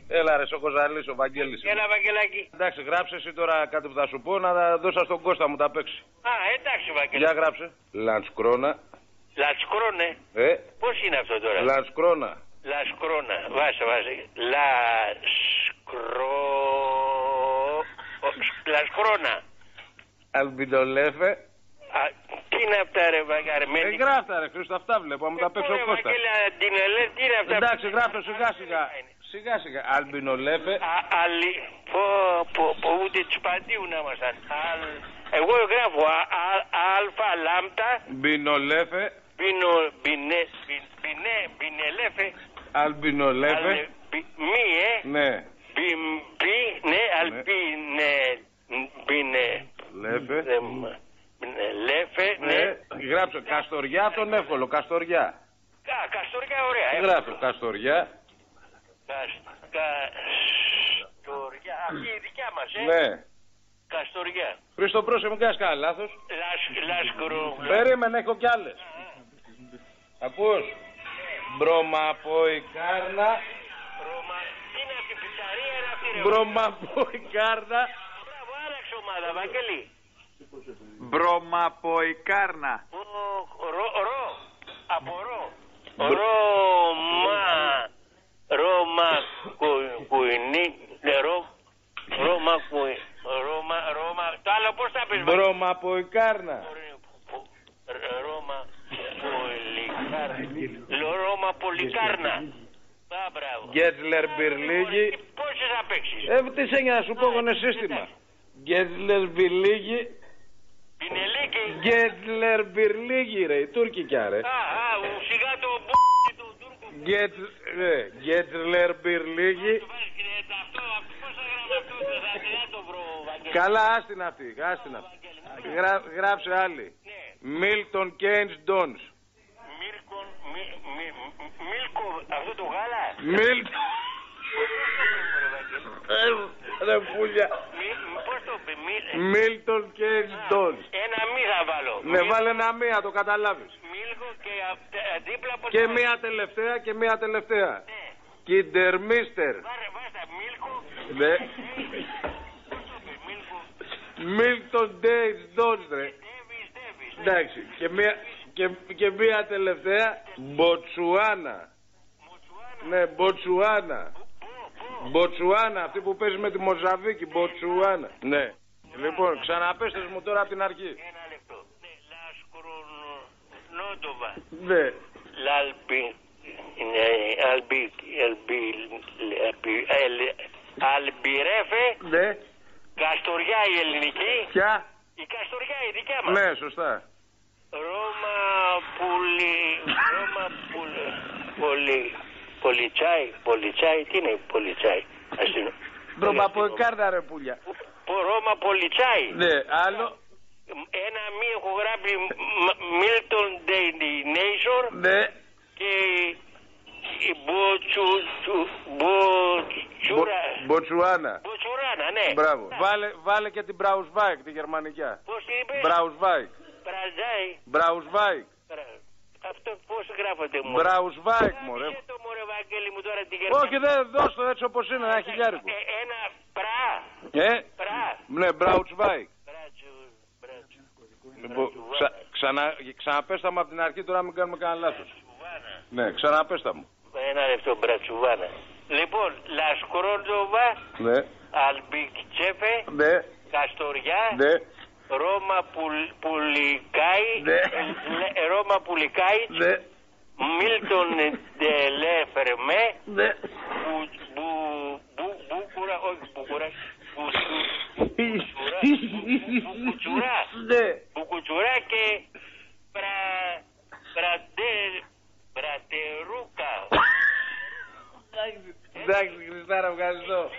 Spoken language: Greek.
Έλα ρε Σοκοζαλής, ο Βαγγέλης. Έλα Βαγγελάκη. Εντάξει, γράψε εσύ τώρα κάτι που θα σου πω, να τα δώσα στον Κώστα μου τα παίξει. Α, εντάξει Βαγγελάκη. Για γράψε. Λαντσκρόνα. Λατσκρόνε. Πώς είναι αυτό τώρα? Λαντσκρόνα. Λασκρόνα. Βάσε. Λασκρόνα. Αλμπινολέφε. Τι είναι αυτά ρε Βαγγέλη? Γράφτα ρε Χρήστο, αυτά βλέπω, μου τα παίξει ο Κώστα. Τι είναι αυτά? Εντάξει, γράφτε σιγά σιγά. Αλμπινολέφε. Ούτε τους παντίου να ήμασταν. Εγώ γράφω αλφα λάμπτα. Μπινολέφε. Μπινελέφε. Αλμπινολέφε. Ναι. Ναι, Λέφε, ναι. Γράψε Καστοριά, τον εύκολο, Καστοριά. Καστοριά, ωραία. Γράψε Καστοριά. Καστοριά, αυτή η δικιά μας, Ναι. Καστοριά. Χρήστο πρόσεχε, μην κάνεις κανένα λάθος. Λάσκρο. Περίμενε, έχω κι άλλες. Ακούς. Μπρομαποϊκάρνα. Είναι από την πιτσαρία, είναι αυτή ρε. Μπρομαποϊκάρνα. Μπράβο, άλλαξε ομάδα, Βαγγέλη. Μπρομαποϊκάρνα. Από ρο. Ρώμα κουινί. Ρώμα. Το άλλο πώς θα πεις? Μπρομαποϊκάρνα. Ρώμα πολυκάρνα. Μπράβο. Γκέτλερ Μπυρλίγη. Πόσες θα παίξεις? Τι σένια να σου πω, είναι σύστημα. Γκέτλερ Μπυρλίγη. Γκέτλερ Μπυρλίγη ρε, η τουρκικιά ρε. Σιγά το του Τούρκου. Γκέτλερ Μπυρλίγη. Καλά, άστινα αυτή. Γράψε άλλη. Μίλτον Κέινς Ντόνς. Μίλκο, αυτό το γάλα. Μίλτον. Ρε πουλια. Πώς το πει? Μίλτον Κέινς Ντόνς. Ένα μη θα βάλω. Ναι, βάλε ένα μία, το καταλάβεις. Μίλκο και δίπλα από... Και μία τελευταία. Κιντερμίστερ. Βάστα, Μίλκο. Ναι. Μίλτον Κέινς Ντόνς ρε. Εντάξει, και μία τελευταία. Μποτσουάνα. Ναι, Μποτσουάνα. Μποτσουάνα, αυτή που παίζει με τη Μοζαβίκη. Μποτσουάνα. Ναι. Λοιπόν, ξαναπέστες μου τώρα από την αρχή. Ένα λεπτό. Λασκρονότοβα. Ναι. Αλμπιρέφε. Ναι. Καστοριά η ελληνική. Ποια? Η Καστοριά η δικιά μας. Ναι, σωστά. Πολιτσάι, τι είναι πολιτσάι? Μπρομαποϊκάρνα ρε πουλια. Ρώμα πολιτσάι. Ναι, άλλο. Ένα μη έχω γράψει Μίλτον Ντέινέισορ. Ναι. Και Μποτσουάνα. Μποτσουράνα, ναι. Μπράβο. Βάλε και την Μπραουσβάικ, τη γερμανικιά. Πώς την είπες? Μπραουσβάικ. Μπραουσβάικ. Αυτό πώς γράφεται μου? Μπραουσβάικ μωρέ. Το μωρέ Βαγγέλη μου τώρα την γερμανική. Όχι, δεν δώσ' το έτσι όπως είναι, ένα χιλιάρικο. Ένα πρά. Ναι, Μπραουσβάικ. Λοιπόν, ξαναπέστα μου από την αρχή τώρα, μην κάνουμε κανένα λάθος. Ναι, ξαναπέστα μου. Ένα λεπτό, Μπρατσουβάνα. Λοιπόν, Λασκρόντοβα. Ναι. Αλμπικτσέφε. Ναι. Καστοριά. Ναι. Ρώμα Πουλικάι. Ναι. Ρώμα Πουλικάι. Ναι. Μίλτον Ντελέφερμέ. Ναι. Μπούκουρα, όχι Μπούκουρα. Μπουκουτσουρά και Μπρατερούκα. Εντάξει, Χριστάρα, ευχαριστώ.